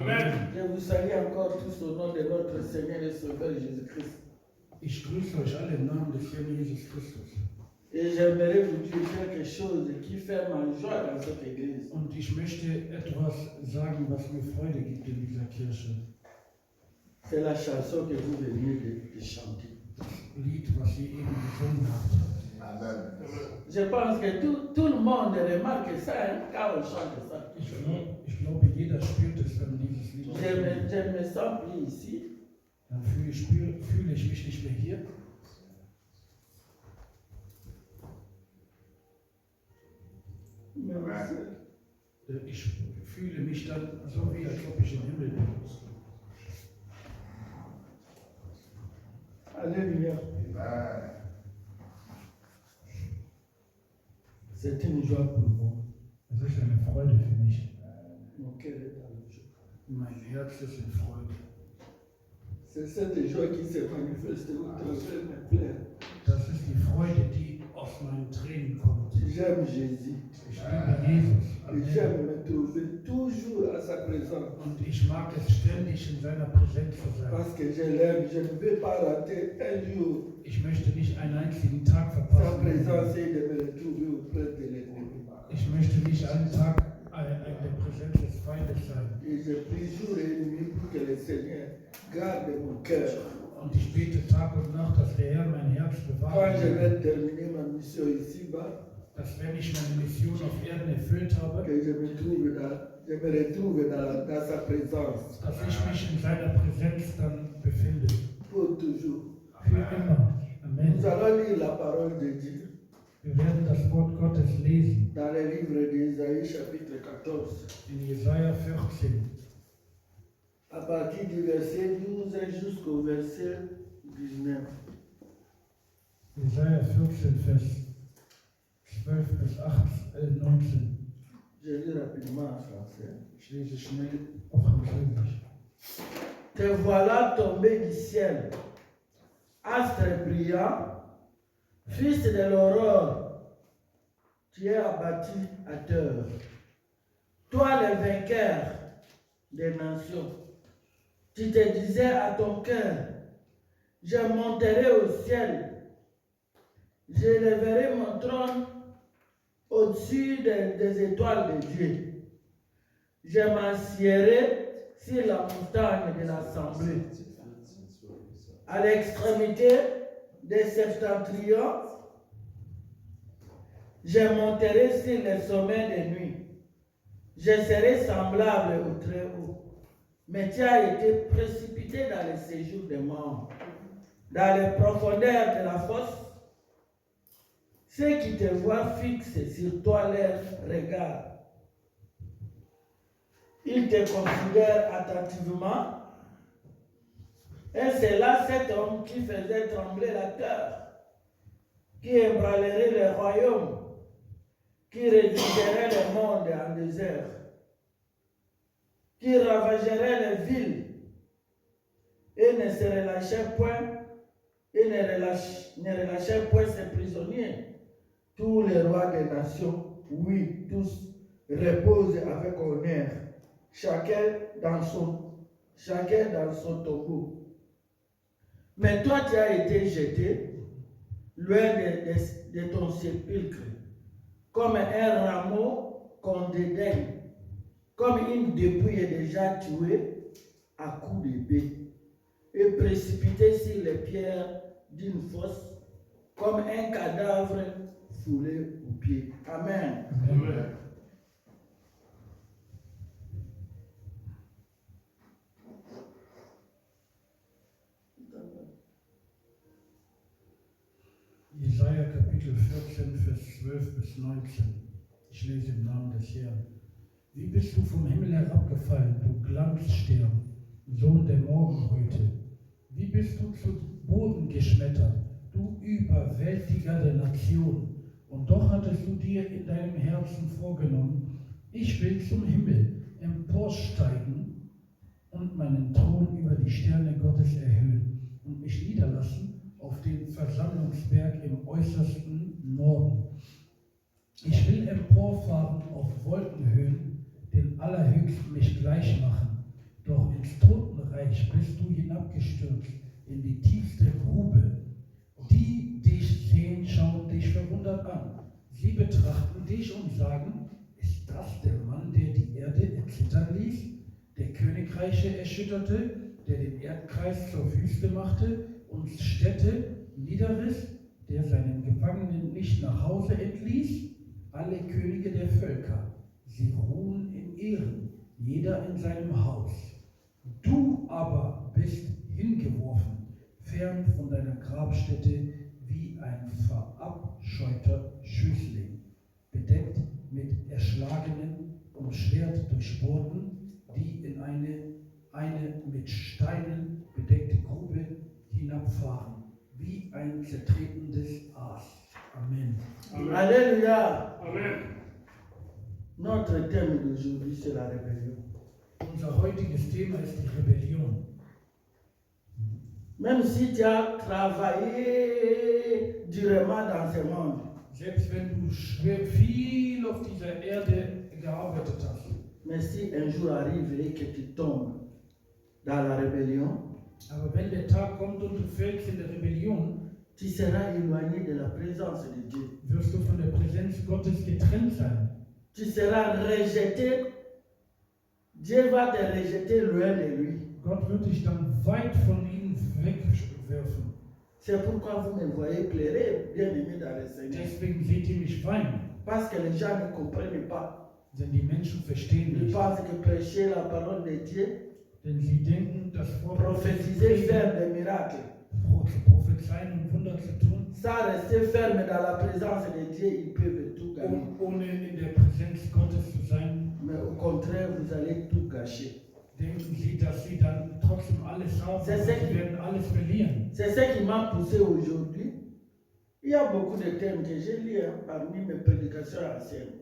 Je vous salue encore tous au nom de notre Seigneur et Sauveur Jésus-Christ. Ich grüße euch alle im Namen des Herrn Jesus Christus. Et j'aimerais vous dire quelque chose qui fait ma joie dans cette église. Und ich möchte etwas sagen, was mir Freude gibt in dieser Kirche. C'est la chanson que vous venez de chanter. Das Lied, was ihr eben gesungen habt. Amen. Je pense que tout le monde remarque ça quand on chante ça. Ich glaube, jeder spürt es, wenn man dieses Lied singt. Je me sens plus ici. Dann fühle ich mich nicht mehr hier. Ich fühle mich dann so, wie als ob ich im Himmel bin. Alléluia. Amen. C'est une joie pour moi. Es ist eine Freude für mich. Mon cœur est dans la joie. Mein Herz ist in Freude. C'est cette joie qui se manifeste au travers mes pleurs. Das ist die Freude, die aus meinen Tränen kommt. J'aime Jésus. Ich liebe Jesus. Et Amen. j'aime me trouver toujours à sa présence. Und ich mag es ständig in seiner Präsenz zu sein. Parce que je l'aime, je ne veux pas rater un jour Ich möchte nicht einen einzigen Tag sa verpassen. présence et de me retrouver auprès de l'ennemi. Ich möchte nicht einen Tag in der Präsenz des Feindes sein. Et je prie jour et nuit pour que le Seigneur garde mon cœur. Und ich bete Tag und Nacht, dass der Herr mein Herz Quand bewahrt, je vais terminer ma mission ici-bas, dass wenn ich meine Mission auf Erden erfüllt habe, que je me retrouve dans sa présence dass ich mich in seiner Präsenz dann befinde. pour toujours. Für immer. Nous Amen. allons lire la parole de Dieu Wir werden das Wort Gottes lesen dans le livre d'Ésaïe chapitre 14, in Jesaja 14, à partir du verset 12 jusqu'au verset 19. Jesaja 14, Vers 12 bis 19. Je lis rapidement en français. Ich lese schnell auf Französisch. Te voilà tombé du ciel, astre brillant, fils de l'aurore, tu es abattu à terre. Toi le vainqueur des nations, tu te disais à ton cœur, je monterai au ciel, j'élèverai mon trône au-dessus des étoiles de Dieu. Je m'assierai sur la montagne de l'assemblée. À l'extrémité des septentrions, je monterai sur les sommets des nuits. Je serai semblable au Très-Haut. Mais tu as été précipité dans le séjour des morts, dans les profondeurs de la fosse. Ceux qui te voient fixent sur toi leur regard. Ils te considèrent attentivement. Et c'est là cet homme qui faisait trembler la terre, qui ébranlerait le royaume, qui réduirait le monde en désert, qui ravagerait les villes et ne se relâchait point, et ne relâchait point ses prisonniers. Tous les rois des nations, oui, tous reposent avec honneur, chacun dans son tombeau. Mais toi, tu as été jeté loin de ton sépulcre, comme un rameau qu'on dédaigne, comme une dépouille déjà tuée à coups d'épée, et précipité sur les pierres d'une fosse, comme un cadavre foulé aux pieds. Amen. Amen. Jesaja Kapitel 14, Vers 12 bis 19. Ich lese im Namen des Herrn. Wie bist du vom Himmel herabgefallen, du Glanzstern, Sohn der Morgenröte? Wie bist du zu Boden geschmettert, du Überwältiger der Nation? Und doch hattest du dir in deinem Herzen vorgenommen, ich will zum Himmel emporsteigen und meinen Thron über die Sterne Gottes erhöhen und mich niederlassen auf den Versammlungsberg im äußersten Norden. Ich will emporfahren auf Wolkenhöhen, den Allerhöchsten mich gleich machen. hinabgestürzt in die tiefste Grube. Die dich sehen, schauen dich verwundert an. Sie betrachten dich und sagen, ist das der Mann, der die Erde erzittern ließ, der Königreiche erschütterte, der den Erdkreis zur Wüste machte und Städte niederriss, der seinen Gefangenen nicht nach Hause entließ? Alle Könige der Völker, sie ruhen in Ehren, jeder in seinem Haus. Du aber bist hingeworfen, fern von deiner Grabstätte, wie ein verabscheuter Schößling, bedeckt mit erschlagenen und Schwert durchbohrten, die in eine mit Steinen bedeckte Grube hinabfahren, wie ein zertretendes Aas. Amen. Amen. Alléluia. Amen. Notre thème d'aujourd'hui, c'est la rébellion. Unser heutiges Thema ist die Rebellion. Même si tu as travaillé durement dans ce monde, Selbst wenn du schwer viel auf dieser Erde gearbeitet hast, mais si un jour arrive et que tu tombes dans la rébellion, aber wenn der Tag kommt und du fällst in der Rebellion, tu seras éloigné de la présence de Dieu. wirst du von der Präsenz Gottes getrennt sein. Tu seras rejeté. Dieu va te rejeter loin de lui. Gott wird dich dann weit von ihm wegwerfen. C'est pourquoi vous me voyez pleurer, bien-aimés dans le Seigneur. Deswegen seht ihr mich weinen, Parce que les gens ne comprennent pas. denn die Menschen verstehen Ils nicht. pensent que prêcher la parole de Dieu, Denn sie denken, das Wort prophétiser, faire des miracles, zu prophezeien und Wunder zu tun, sans rester ferme dans la présence de Dieu, ils peuvent tout gagner. ohne in der Präsenz Gottes zu sein. Mais au contraire, vous allez tout gâcher. Denken sie, dass sie dann trotzdem alles haben, C'est und ça sie qui- werden alles verlieren. C'est ce qui m'a poussé aujourd'hui. Il y a beaucoup de thèmes que j'ai lus parmi mes prédications anciennes.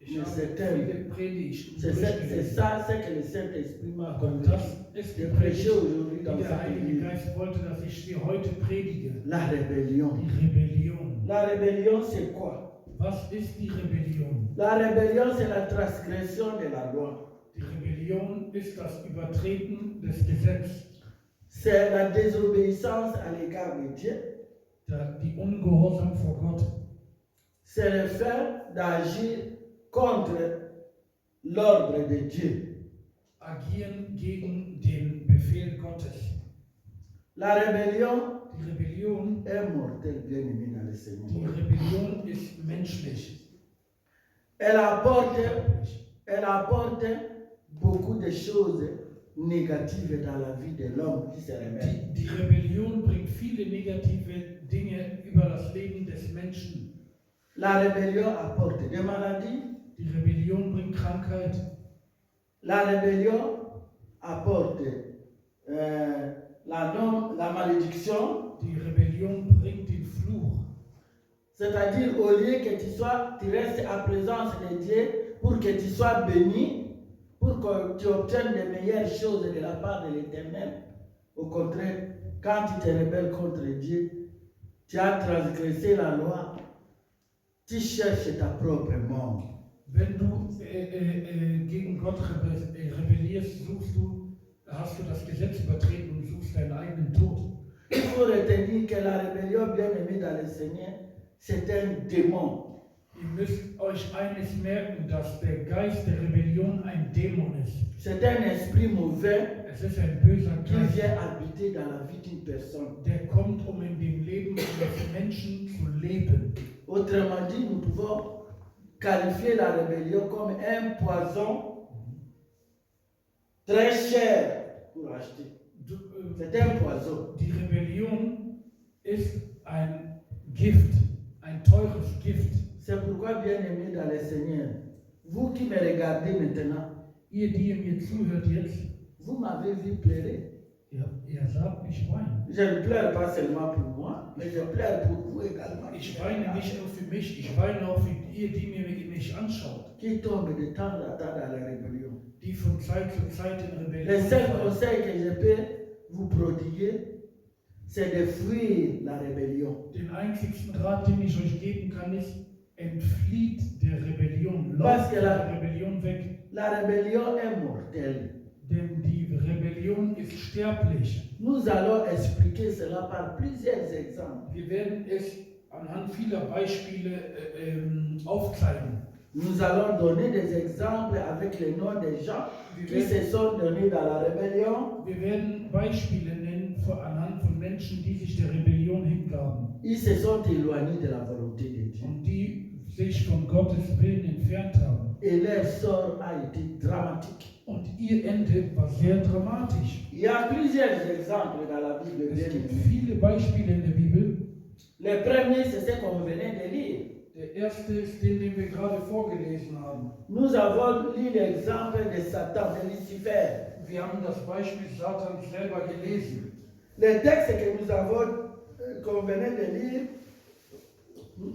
Ich Mais habe c'est thème. viele Predigten C'est durchgelesen. ça ce que le Saint-Esprit m'a Und conduit das ist die de Predigt, prêcher aujourd'hui die dans der cette Heilige église. Geist wollte, dass ich sie heute predige. La rébellion. Die Rebellion. La rébellion, c'est quoi? Was ist die Rebellion? La rébellion, c'est la transgression de la loi. Die Rebellion ist das Übertreten des Gesetzes, C'est la désobéissance à l'égard de Dieu. die Ungehorsam vor Gott. C'est le fait d'agir contre l'ordre de Dieu. Agieren gegen den Befehl Gottes. La rébellion Die Rebellion, est mortelle, bien aimé dans le die Seigneur. Rebellion ist menschlich. Elle apporte beaucoup de choses négatives dans la vie de l'homme qui se rebelle. Die Rebellion bringt viele negative Dinge über das Leben des Menschen. La rébellion apporte des maladies. Die Rebellion bringt Krankheit. La rébellion apporte la malédiction. Die Rebellion bringt den Fluch. C'est-à-dire, au lieu que tu restes en présence de Dieu pour que tu sois béni, pour que tu obtiennes de meilleures choses de la part de l'Éternel. Au contraire, quand tu te rebelles contre Dieu, tu as transgressé la loi, tu cherches ta propre mort. Wenn du gegen Gott rebellierst, hast du das Gesetz übertreten und suchst deinen eigenen Tod. Il faut retenir que la rébellion, bien aimée dans le Seigneur, c'est un démon. Ihr müsst euch eines merken, dass der Geist der Rebellion ein Dämon ist. C'est un esprit mauvais Es ist ein böser qui Geist, vient habiter dans la vie d'une personne. der kommt, um in dem Leben des Menschen zu leben. Autrement dit, nous pouvons qualifier la rébellion comme un poison très cher pour acheter. C'est un poison. Die Rebellion ist ein Gift, ein teures Gift. C'est pourquoi, bien aimé dans le Seigneur, vous qui me regardez maintenant, Ihr, die ihr mir zuhört jetzt, vous m'avez vu pleurer. ihr sagt mich weinen. Je ne pleure pas seulement pour moi, mais je pleure pour vous également. Ich weine nicht nur für mich, ich weine auch für ihr, die mir mich anschaut, Qui tombe de temps en temps dans la rébellion. die von Zeit zu Zeit in Le Rebellion seul fallen. conseil que je peux vous prodiguer, c'est de fuir la rébellion. Den einzigsten Rat, den ich euch geben kann, ist, entflieht der Rebellion, Was lauft genau? der Rebellion weg, La rébellion est mortelle. denn die Rebellion ist ist sterblich. Nous allons expliquer cela par plusieurs exemples. Wir werden es anhand vieler Beispiele aufzeigen. Nous allons donner des exemples avec les noms des gens qui se sont donnés dans la rébellion. Wir werden Beispiele nennen anhand von Menschen, die sich der Rebellion hingaben Ils se sont éloignés de la volonté de Dieu. und die sich von Gottes Willen entfernt haben. Et leur sort a été dramatique. Und ihr Ende war sehr dramatisch. Il y a plusieurs exemples dans la Bible. Es Bien gibt aimés. viele Beispiele in der Bibel. Le premier, c'est ce qu'on venait de lire. Der erste ist den wir gerade vorgelesen haben. Nous avons lu l'exemple de Satan, de Lucifer. Wir haben das Beispiel Satans selber gelesen. Le texte que nous avons, qu'on venait de lire,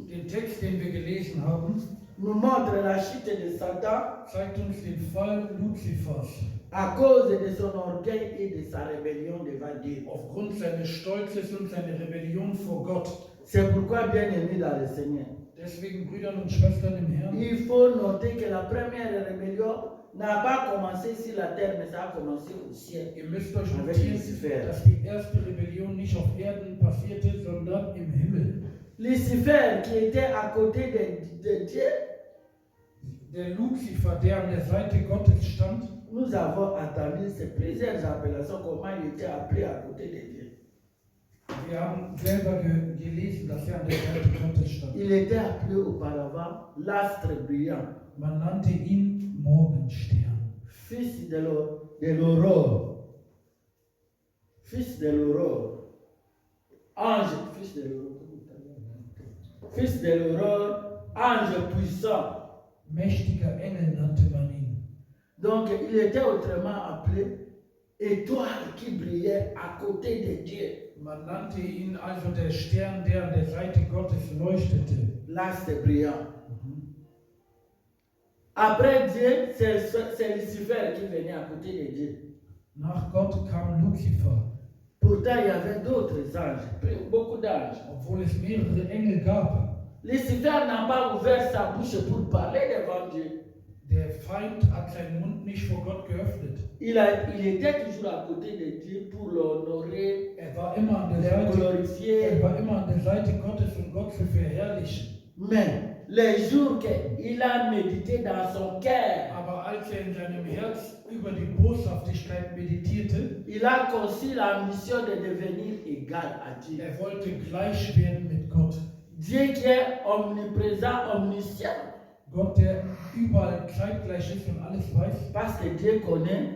Den Text, den wir gelesen haben, nous montre la chute de Satan zeigt uns den Fall Luzifers. à cause de son orgueil et de sa rébellion devant Dieu. Aufgrund seines Stolzes und seiner Rebellion vor Gott. C'est pourquoi, bien aimé dans le Seigneur, Deswegen, Brüdern und Schwestern im Herrn, il faut noter que la première rébellion n'a pas commencé sur la terre, mais ça a commencé au ciel. ihr müsst euch Avec notieren, Lucifer. dass die erste Rebellion nicht auf Erden passierte, sondern im Himmel. Lucifer, qui était à côté de Dieu, Der Luzifer, der an der Seite Gottes stand, nous avons entendu ces plusieurs appellations, comment il était appelé à côté de Dieu. wir haben selber gelesen, dass er an der Seite Gottes stand. Il était appelé auparavant l'astre brillant, Man nannte ihn Morgenstern, fils de l'aurore, fils de l'aurore, ange, fils de l'aurore, ange puissant. mächtiger Engel nannte man ihn. Donc il était autrement appelé étoile qui brillait à côté de Dieu, Man nannte ihn also der Stern, der an der Seite Gottes leuchtete. l'astre brillant. Après Dieu, c'est Lucifer qui venait à côté de Dieu. Nach Gott kam Luzifer, Pourtant, il y avait d'autres anges, beaucoup d'anges. obwohl es mehrere Engel gab. Lucifer n'a pas ouvert sa bouche pour parler devant Dieu. Der Feind hat seinen Mund nicht vor Gott geöffnet. Il était toujours à côté de Dieu pour l'honorer, Er war immer an der le Seite, glorifier. war immer an der Seite Gottes, um Gott zu verherrlichen. Mais les jours qu'il a médité dans son cœur, Aber als er in seinem Herz über die Boshaftigkeit meditierte, il a conçu la mission de devenir égal à Dieu. er wollte gleich werden mit Gott. Dieu qui est omniprésent, omniscient, Gott, der überall zeitgleich ist und alles weiß. parce que Dieu connaît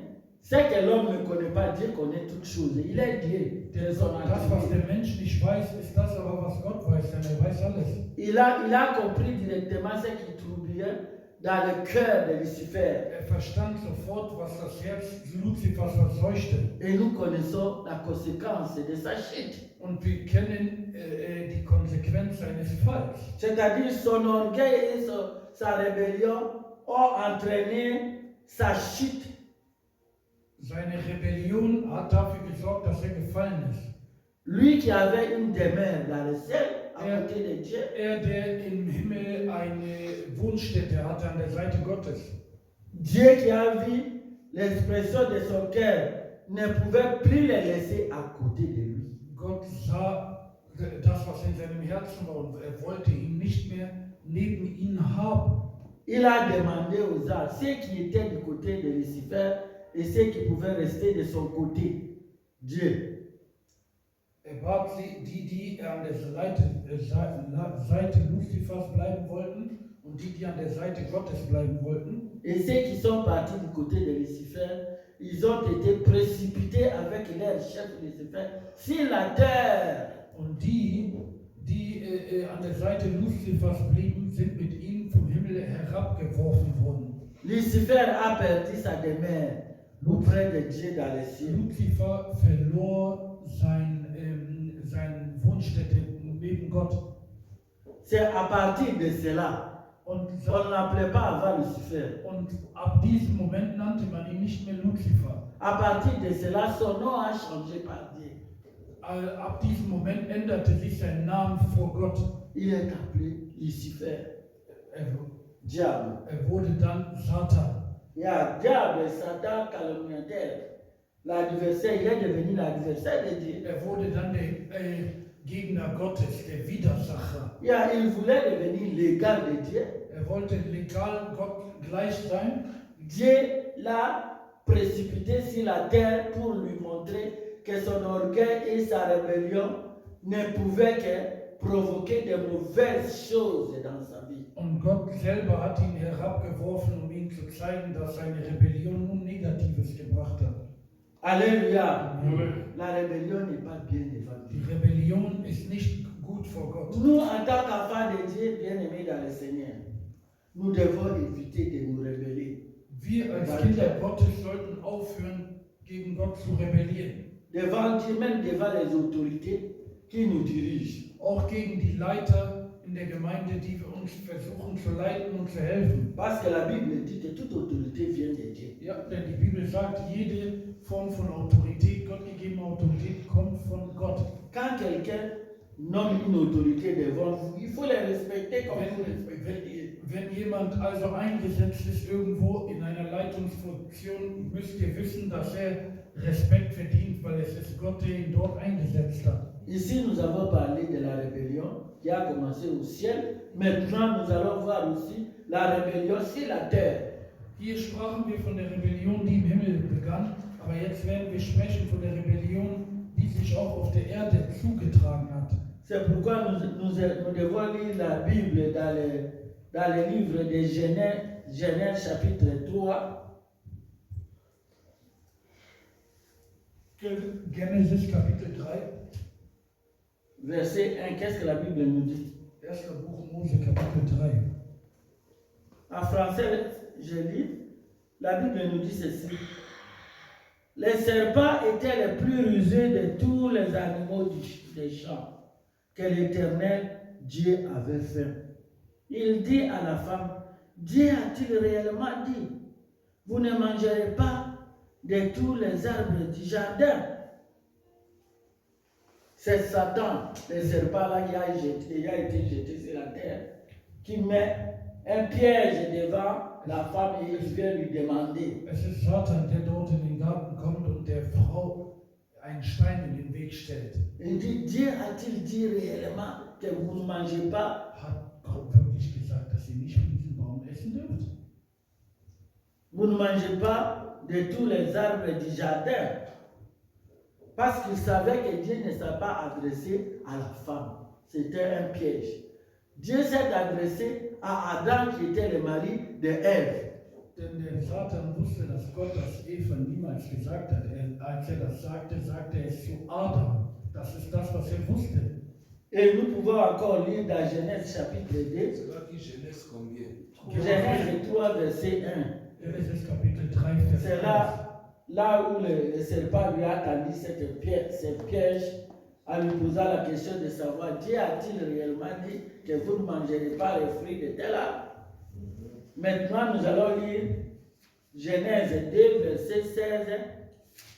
ce que l'homme ne connaît pas. Dieu connaît toutes choses. Il est Dieu. Das, was der Mensch nicht weiß, ist das aber, was Gott weiß, denn er weiß alles. Il a compris directement ce qui troublait dans le cœur de Lucifer. Er verstand sofort, was das Herz Luzifers verseuchte. Et nous connaissons la conséquence de sa chute. Und wir kennen die Konsequenz seines Falls. C'est-à-dire son orgueil et sa rébellion ont entraîné sa chute. Seine Rebellion hat dafür gesorgt, dass er gefallen ist. Lui qui avait une demeure dans le ciel, à côté de Dieu, Er, der im Himmel eine Wohnstätte hatte an der Seite Gottes. Dieu qui a vu l'expression de son cœur ne pouvait plus le laisser à côté de lui. Gott sah das, was in seinem Herzen war, und er wollte ihn nicht mehr neben ihn haben. Il a demandé aux anges, ceux qui étaient du côté de Lucifer et ceux qui pouvaient rester de son côté, Dieu. Er bat sie, die an der Seite Luzifers bleiben wollten und die an der Seite Gottes bleiben wollten. Et ceux qui sont partis du côté de Lucifer, ils ont été précipités avec leur chef Lucifer sur la terre. Und die an der Seite Luzifers blieben, sind mit ihm vom Himmel herabgeworfen worden. Lucifer a perdu sa demeure auprès de Dieu dans les cieux. Luzifer verlor seine Wohnstätte neben Gott. C'est à partir de cela, Und, on ne l'appelait pas avant Lucifer. und ab diesem Moment nannte man ihn nicht mehr Luzifer. À partir de cela, son nom a changé par Dieu. Ab diesem Moment änderte sich sein Name vor Gott. Il est appelé Lucifer, diable. Er wurde dann Satan. Il y a diable, Satan, calomniateur. l'adversaire, il est devenu l'adversaire de Dieu. wurde dann der Gegner Gottes, der Widersacher. Yeah, il voulait devenir l'égal de Dieu. Wollte legal Gott gleich sein. Dieu l'a précipité sur la terre pour lui montrer que son orgueil et sa rébellion ne pouvaient que provoquer de mauvaises choses dans sa vie. Und Gott selber hat ihn herabgeworfen, um ihm zu zeigen, dass seine Rebellion nun Negatives gebracht hat. Alléluia. La rébellion n'est pas bien devant Dieu. Die Rebellion ist nicht gut vor Gott. Nous, en tant qu'enfants de Dieu, bien-aimés dans le Seigneur, nous devons éviter de nous rebeller. Wir als Kinder Gottes sollten aufhören, gegen Gott zu rebellieren. Devant Dieu, même devant les autorités qui nous dirigent. Auch gegen die Leiter in der Gemeinde, die wir uns versuchen zu leiten und zu helfen. Parce que la Bible dit que toute autorité vient de Dieu. Ja, denn die Bibel sagt, jede Form von Autorität, gottgegebene Autorität, kommt von Gott. Quand quelqu'un nomme une autorité devant vous, il faut les respecter comme vous respectez. Wenn jemand also eingesetzt ist irgendwo in einer Leitungsfunktion, müsst ihr wissen, dass er Respekt verdient, weil es ist Gott, der ihn dort eingesetzt hat. Ici, nous avons parlé de la rébellion qui a commencé au ciel. Maintenant, nous allons voir aussi la rébellion sur la terre. Hier sprachen wir von der Rebellion, die im Himmel begann, aber jetzt werden wir sprechen von der Rebellion, die sich auch auf der Erde zugetragen hat. C'est pourquoi nous devons lire la Bible dans les livres de Genèse chapitre 3. Genesis Kapitel 3. Verset 1, qu'est-ce que la Bible nous dit? 1. Buch Mose Kapitel 3. En français, je lis, la Bible nous dit ceci. Les serpents étaient les plus rusés de tous les animaux des champs que l'Éternel Dieu avait fait. Il dit à la femme, Dieu a-t-il réellement dit, vous ne mangerez pas de tous les arbres du jardin? C'est Satan, le serpent là qui a été jeté sur la terre, qui met un piège devant la femme et il vient lui demander. Es ist Satan, der dort in den Garten kommt und der Frau einen Stein in den Weg stellt. Il dit, Dieu a-t-il dit réellement que vous ne mangez pas? Hat Gott wirklich gesagt, dass ihr nicht von diesem Baum essen dürft? Vous ne mangez pas de tous les arbres du jardin? Parce qu'il savait que Dieu ne s'est pas adressé à la femme. C'était un piège. Dieu s'est adressé à Adam qui était le mari de Ève. Denn der Satan wusste, dass Gott das Eva niemals gesagt hat. Als er das sagte, sagte er es zu Adam. Das ist das, was er wusste. Et nous pouvons encore lire dans Genèse chapitre 2. C'est là qui Genèse combien? Genèse 3, verset 1. Genesis Kapitel 3, Vers C'est 1. là où le serpent lui a tendu cette piège en lui posant la question de savoir, Dieu a-t-il réellement dit que vous ne mangerez pas les fruits de tel arbre? Maintenant, nous allons lire Genèse 2, verset 16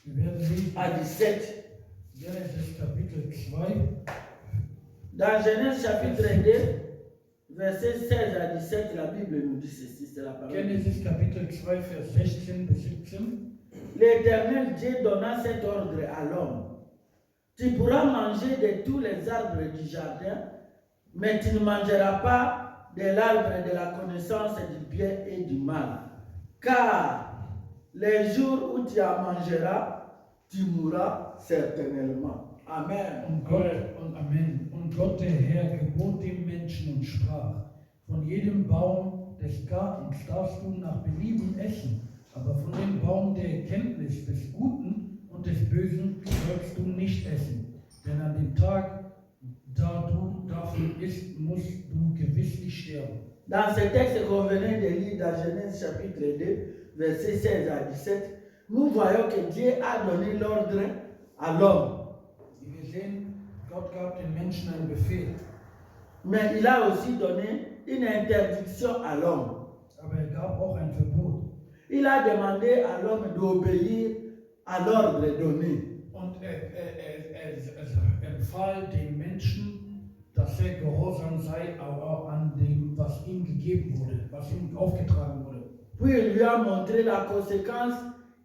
Wir werden lesen à 17. Genesis Kapitel 2. Dans Genèse chapitre 2, verset 16 à 17, la Bible nous dit ceci, c'est la parole. Genesis Kapitel 2, Vers 16 bis 17. L'Éternel Dieu donna cet ordre à l'homme. Tu pourras manger de tous les arbres du jardin, mais tu ne mangeras pas de l'arbre de la connaissance du bien et du mal. Car les jours où tu en mangeras, tu mourras certainement. Amen. Und Gott, der Herr, gebot dem Menschen und sprach, von jedem Baum des Gartens darfst du nach Belieben essen, aber von dem Baum der Erkenntnis des Guten und des Bösen sollst du nicht essen. Denn an dem Tag, da du davon isst, musst du gewisslich sterben. Dans ce texte qu'on venait de lire dans Genèse chapitre 2, versets 16 à 17, nous voyons que Dieu a donné l'ordre à l'homme. Wir sehen, Gott gab den Menschen einen Befehl, Mais il a aussi donné une interdiction à l'homme. aber er gab auch ein Verbot. Il a demandé à l'homme d'obéir à l'ordre donné. Und er empfahl dem Menschen, dass er gehorsam sei, aber auch an dem, was ihm gegeben wurde, was ihm aufgetragen wurde. Puis il lui a montré la conséquence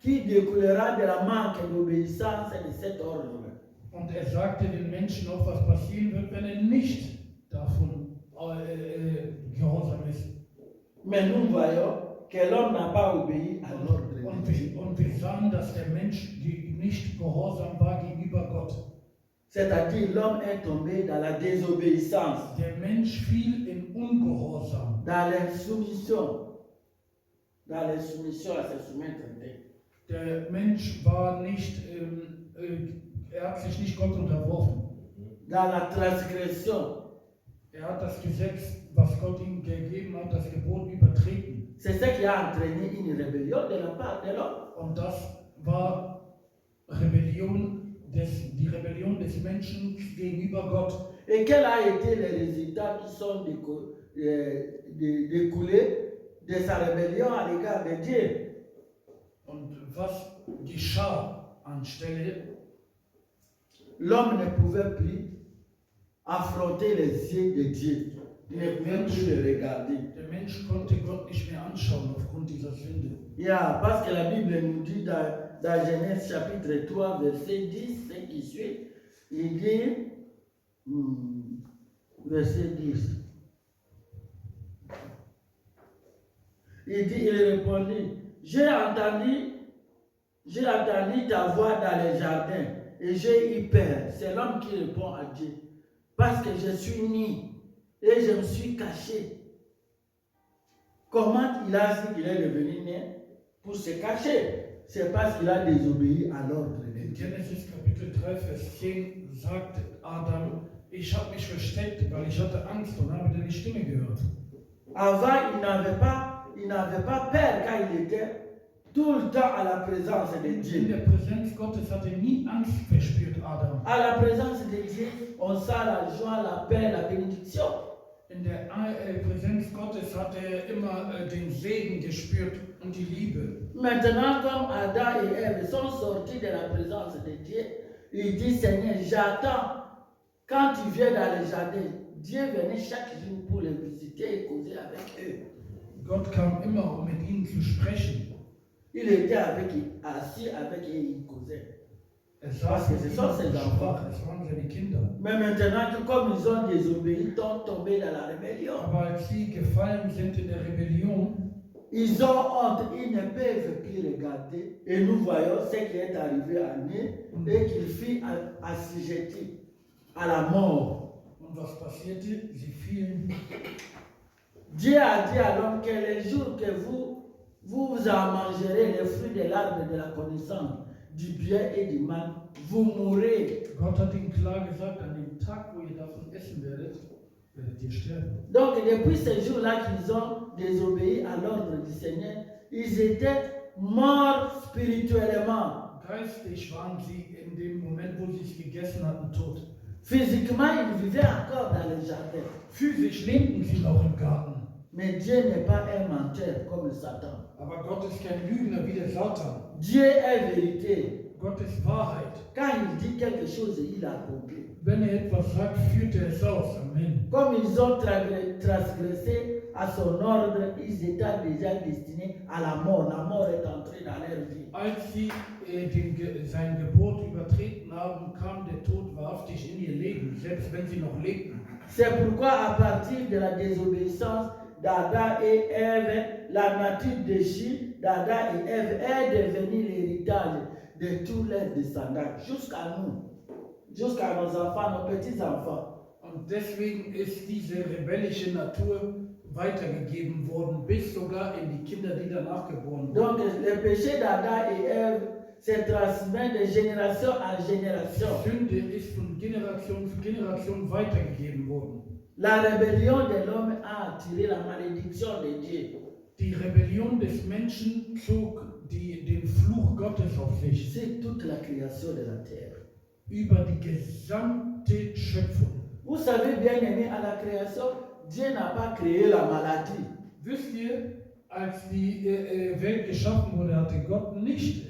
qui découlera de la manque d'obéissance de cet ordre. Und sagte den Menschen auch, was passieren wird, wenn nicht davon gehorsam ist. Mais nous voyons que l'homme n'a pas obéi à l'ordre de Dieu. Und wir sahen, dass der Mensch nicht gehorsam war gegenüber Gott. C'est-à-dire l'homme est tombé dans la désobéissance, Der Mensch fiel in Ungehorsam, dans l'insoumission à se soumettre à Dieu. der Mensch war nicht, hat sich nicht Gott unterworfen. Dans la transgression. Hat das Gesetz, was Gott ihm gegeben hat, das Gebot übertreten. C'est ce qui a entraîné une rébellion de la part de l'homme. Und das war die Rebellion des Menschen gegenüber Gott. Et quels ont été les résultats qui sont découlés de sa rébellion à l'égard de Dieu? Und was geschah anstelle? L'homme ne pouvait plus affronter les yeux de Dieu. Il ne pouvait plus le regarder. Der Mensch konnte Gott nicht mehr anschauen aufgrund dieser Sünde. Yeah, parce que la Bible nous dit dans Genèse chapitre 3, verset 10, ce qui suit, il dit, verset 10, il répondit, j'ai entendu ta voix dans les jardins et j'ai eu peur. C'est l'homme qui répond à Dieu. Parce que je suis nu et je me suis caché. Comment il a dit qu'il est devenu né? Pour se cacher. C'est parce qu'il a désobéi à l'ordre de In Dieu. Genesis Kapitel 3, Vers 10 sagt Adam, ich habe mich versteckt, weil ich hatte Angst und habe deine Stimme gehört. Avant, il n'avait pas peur quand il était tout le temps à la présence de In Dieu. der Präsenz Gottes hat nie Angst verspürt, Adam. À la présence de Dieu, on sent la joie, la paix, la bénédiction. In der Präsenz Gottes hat immer den Segen gespürt und die Liebe. Maintenant, comme Adam et Ève sont sortis de la présence de Dieu, il dit, Seigneur, j'attends. Quand tu viens dans le jardin, Dieu venait chaque jour pour les visiter et causer avec eux. Gott kam immer, um mit ihnen zu sprechen. Il était assis avec eux et il causait. Saß que mit ce ihnen sont und ses sprach, enfants. es waren seine Kinder. Mais maintenant, comme ils ont désobéi, ils sont tombés dans la rébellion. Aber als sie gefallen sind in der Rebellion, Ils ont honte, ils ne peuvent plus regarder. Et nous voyons ce qui est arrivé à lui et qu'il fut assujetti à la mort. und was passierte? Sie fielen. Dieu a dit à l'homme que les jours que vous en mangerez les fruits de l'arbre de la connaissance du bien et du mal, vous mourrez. Gott hat ihnen klar gesagt, an dem Tag, wo ihr davon essen werdet ihr sterben. Donc depuis ce jour-là qu'ils ont désobéi à l'ordre du Seigneur, ils étaient morts spirituellement. Geistlich waren sie in dem Moment, wo sie es gegessen hatten, tot. Physiquement, ils vivaient encore dans le jardin. Physisch lebten sie noch im Garten. Mais Dieu n'est pas un menteur comme Satan. Aber Gott ist kein Lügner wie der Satan. Dieu est vérité. Gott ist Wahrheit. Quand il dit quelque chose, il accomplit. Wenn etwas sagt, führt es aus. Amen. Comme ils ont transgressé à son ordre, ils étaient déjà destinés à la mort. La mort est entrée dans leur vie. Als sie sein Gebot übertreten haben, kam der Tod wahrhaftig in ihr Leben, selbst wenn sie noch lebten. C'est pourquoi à partir de la désobéissance d'Adam et Ève, la nature déchue d'Adam et Ève est devenue l'héritage de tous leurs descendants, jusqu'à nous, jusqu'à nos enfants, nos petits-enfants. Und deswegen ist diese rebellische Natur weitergegeben worden, bis sogar in die Kinder, die danach geboren wurden. Donc le péché d'Adam et Ève se transmet de génération en génération. Sünde ist von Generation zu Generation weitergegeben worden. La rébellion de l'homme a attiré la malédiction de Dieu. Die Rebellion des Menschen zog den Fluch Gottes auf sich. C'est toute la création de la terre. Über die gesamte Schöpfung. Vous savez bien aimé, à la création, Dieu n'a pas créé la maladie. Wisst ihr, als die Welt geschaffen wurde, hatte Gott nicht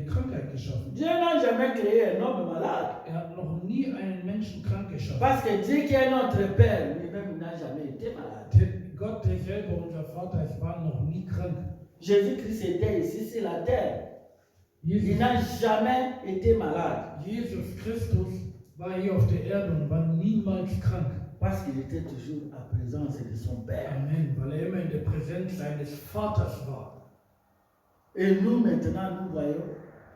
Krankheit geschaffen. Dieu n'a jamais créé un homme malade. Er hat noch nie einen Menschen krank geschaffen. Parce que Dieu qui est notre Père, lui-même n'a jamais été malade. Gott, der selber unser Vater ist, war noch nie krank. Jésus-Christ était ici sur la terre. Il n'a jamais été malade Jesus Christus war hier auf der Erde und war niemals krank. parce qu'il était toujours en présence de son Père. Amen, weil er immer in der Präsenz seines Vaters war. Et nous, maintenant, nous voyons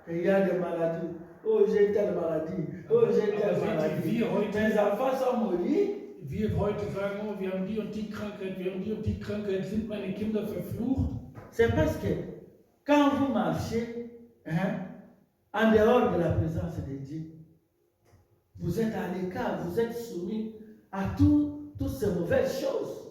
qu'il y a des maladies. Oh, j'ai telle maladie. Oh, j'ai telle Aber maladie. wir heute, Mes enfants sont maudits. wir heute sagen, oh, wir haben die und die Krankheit, wir haben die und die Krankheit, sind meine Kinder verflucht? C'est parce que quand vous marchez en dehors de la présence de Dieu, vous êtes à l'écart, vous êtes soumis à toutes ces mauvaises choses.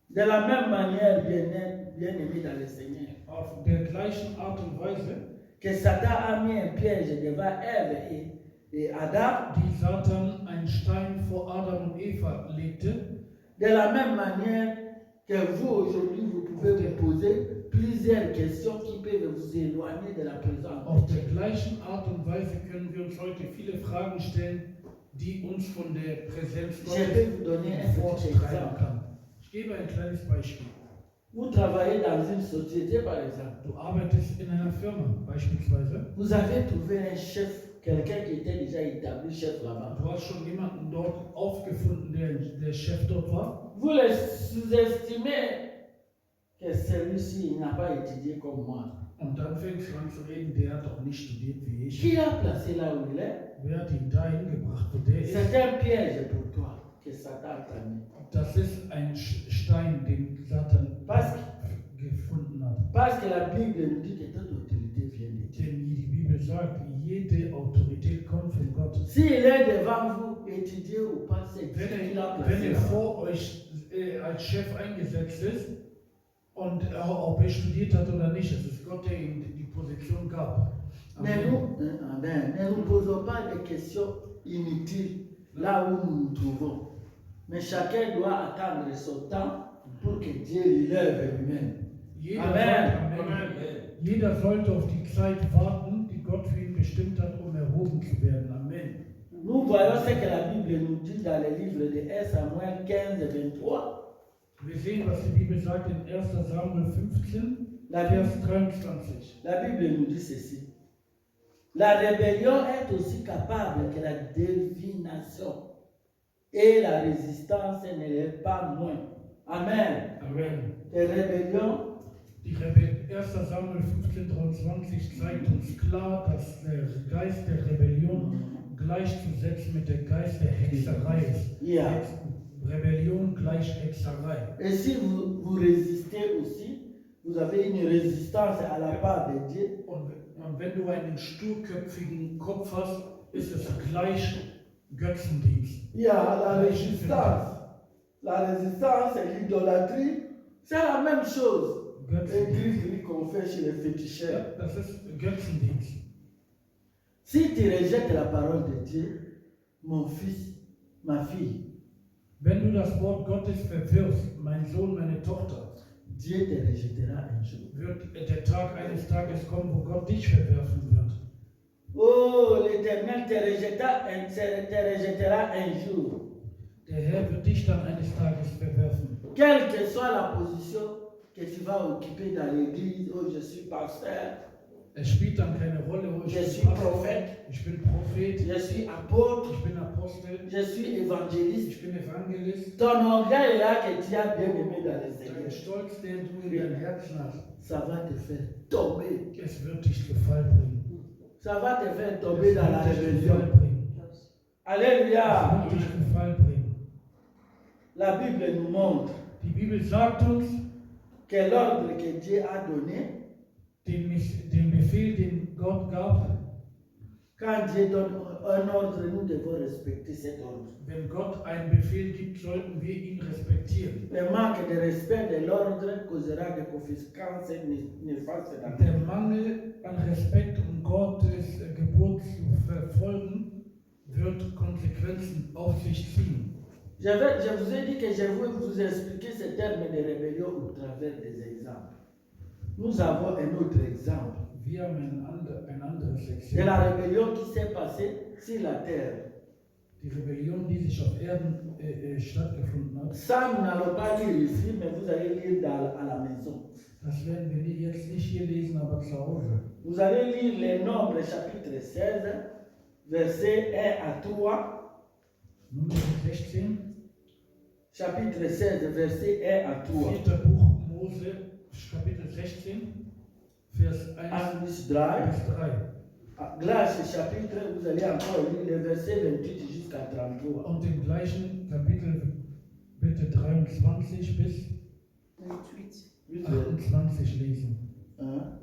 De la même manière, bien-aimé dans le Seigneur, Auf der gleichen Art und Weise, que Satan a mis un piège devant Ève et Adam, die Satan einen Stein vor Adam und Eva legte, de la même manière que vous aujourd'hui, vous pouvez vous poser plusieurs questions qui peuvent vous éloigner de la présence auf de der Dieu. gleichen Art und Weise können wir uns heute viele Fragen stellen, die uns von der Präsenz Je vais vous donner un petit forttreiben exemple. kann. Ich gebe ein kleines Beispiel. Vous travaillez dans une société, par exemple. Du arbeitest in einer Firma beispielsweise. Vous avez trouvé un chef, quelqu'un qui était déjà établi chef là-bas. Du hast schon jemanden dort aufgefunden, der Chef dort war. Vous le sous-estimez que celui-ci n'a pas étudié comme moi. Und dann fängst du an zu reden, der hat doch nicht studiert wie ich. Qui l'a placé là où il est? Wer hat ihn dahin gebracht, wo der ist? C'est un piège pour toi que Satan t'a mis. Das ist ein Stein, den Satan Was? gefunden hat. Parce que la Bible nous dit que toute autorité vient de Dieu. Denn die Bibel sagt, jede Autorität kommt von Gott. S'il est devant vous, étudiez ou pas, c'est Dieu qui l'a Wenn placé er là. vor euch als Chef eingesetzt ist und ob er studiert hat oder nicht, es ist Gott, der ihm die Position gab. Mais ne nous posons pas des questions inutiles là où nous nous trouvons. Mais chacun doit attendre son temps pour que Dieu l'élève lui-même. Jeder sollte auf die Zeit warten, die Gott für ihn bestimmt hat, um erhoben zu werden. Amen. Nous voyons ce que la Bible nous dit dans le livre de 1 Samuel 15 et 23. Wir sehen, was die Bibel sagt in 1. Samuel 15, La Vers Bible, 23. la Bible nous dit ceci. La rébellion est aussi capable que la divination. Et la résistance ne l'est pas moins. Amen. Amen. Les rébellions, Die 1. Samuel 15, 23 zeigt uns klar, dass der Geist der Rebellion gleichzusetzen mit der Geist der Hexerei ist. Ja. Rebellion gleich Hexerei. et si vous résistez aussi, vous avez une résistance à la part de Dieu. Und wenn du einen sturköpfigen Kopf hast, ist es gleich Götzendienst. Il y a la résistance. La résistance et l'idolâtrie, c'est la même chose. Götzendienst. L'église qu'on fait chez les féticheurs. Das ist Götzendienst. Si tu rejettes la parole de Dieu, mon fils, ma fille, Wenn du das Wort Gottes verwirfst, mein Sohn, meine Tochter, Dieu te rejettera un jour. wird der Tag eines Tages kommen, wo Gott dich verwerfen wird. Oh, l'Éternel te rejettera un jour. Der Herr wird dich dann eines Tages verwerfen. Quelle que soit la position que tu vas occuper dans l'église, oh, je suis pasteur, Es spielt dann keine Rolle, wo ich je bin suis Pastor, prophète, ich bin Prophet, je suis apôtre, ich bin Apostel, je suis évangéliste. ich bin Evangelist. Ton orgueil là que tu as bien aimé dans les Dein Seigneur, Stolz, den du in deinem Herzen hast, ça va te faire tomber. es wird dich zu Fall bringen. Ça va te faire Es tomber dans la wird dich zu Fall rébellion. bringen. Alléluia. Es wird dich zu Fall bringen. La Bible nous montre Die Bibel sagt uns, que l'ordre que Dieu a donné, den Befehl, den Gott gab, quand Dieu donne un ordre, nous devons respecter cet ordre. wenn Gott einen Befehl gibt, sollten wir ihn respektieren. Le manque de respect de l'ordre causera des conséquences néfastes dans Der Mangel an Respekt, um Gottes Gebot zu verfolgen, wird Konsequenzen auf sich ziehen. Je vous ai dit que je vais vous expliquer ce terme de rébellion au travers des exemples. Nous avons un autre exemple Wir haben ein anderes de Exempel. la rébellion qui s'est passée sur la terre. Die Rebellion, die sich auf Erden stattgefunden hat. Ça, nous n'allons pas lire ici, mais vous allez lire à la maison. Das werden wir jetzt nicht hier lesen, aber zu Hause. Vous allez lire les Nombres chapitre 16, versets 1 à 3. Nummer 16, Chapitre 16, verset 1 à 3. 4. Buch Mose, Kapitel 16, Vers 1 1 bis 3. bis 3. Là, ce chapitre, vous allez encore lire les versets 28 jusqu'à 33. Und im gleichen Kapitel bitte 23 bis 28 lesen.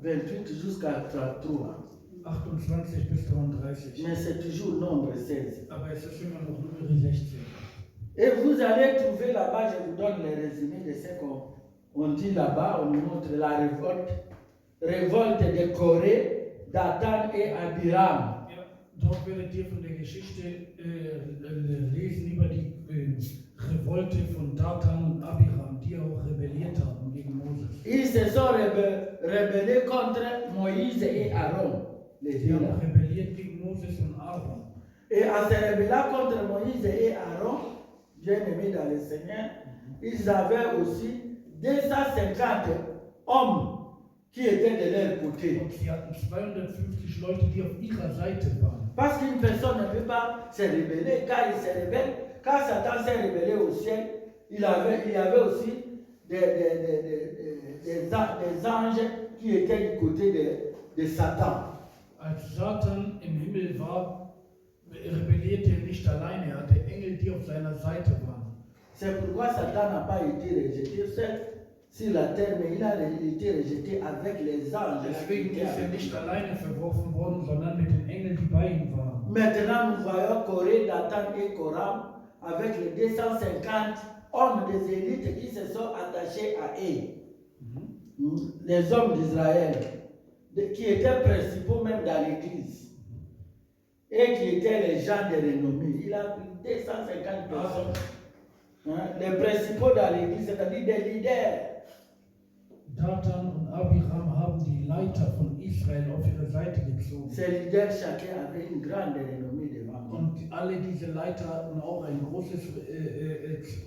28 jusqu'à 33. 28 bis 33. Mais c'est toujours nombre 16. Aber es ist immer noch Nummer 16. Et vous allez trouver là-bas, je vous donne le résumé de ce qu'on dit là-bas, on nous montre la révolte de Corée, Dathan et Abiram. Ja, dort werdet ihr von der Geschichte lesen über die Revolte von Dathan und Abiram, die auch rebelliert haben gegen Moses. Ils se sont rebellés contre Moïse et Aaron, les Sie deux haben là. rebelliert gegen Moses und Aaron. Et en se rebellant contre Moïse et Aaron, bien-aimés dans le Seigneur, ils avaient aussi 250 hommes qui étaient de leur côté. Und sie hatten 250 Leute, die auf ihrer Seite waren. Parce qu'une personne ne peut pas se rebeller. Quand il se rebelle, quand Satan s'est rebellé au ciel, il y avait aussi des anges qui étaient du côté de Satan. Als Satan im Himmel war, rebellierte er nicht alleine, er hatte Engel, die auf seiner Seite waren. C'est pourquoi Satan n'a pas été rejeté seul sur la terre, mais il a été rejeté avec les anges. Deswegen ist er nicht alleine verworfen worden, sondern mit den Engeln, die bei ihm waren. Maintenant, nous voyons Corée, Dathan et Coram avec les 250 hommes des élites qui se sont attachés à eux. Les hommes d'Israël, qui étaient principaux même dans l'église, et qui étaient les gens de renommée. Il a pris 250 personnes, les principaux dans l'église, c'est-à-dire des leaders. Dathan und Abiram haben die Leiter von Israel auf ihre Seite gezogen. Ces leaders, chacun avait une grande renommée devant eux. Und alle diese Leiter hatten auch eine große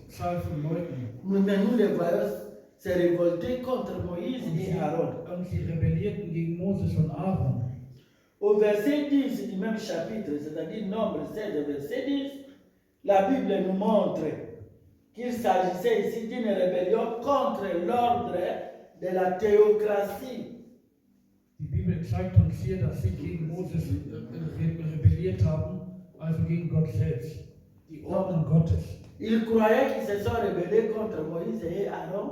Zahl von Leuten. Mais nous les voyons se révolter contre Moïse et Aaron. Und sie rebellierten gegen Moses und Aaron. Au verset 10 du même chapitre, c'est-à-dire Nombre 16, verset 10, la Bible nous montre qu'il s'agissait ici d'une rébellion contre l'ordre de la théocratie. Die Bibel zeigt uns hier, dass sie gegen Moses rebelliert haben, also gegen Gott selbst, die Ordnung Gottes. Ils croyaient qu'ils se sont rebellés contre Moïse et Aaron,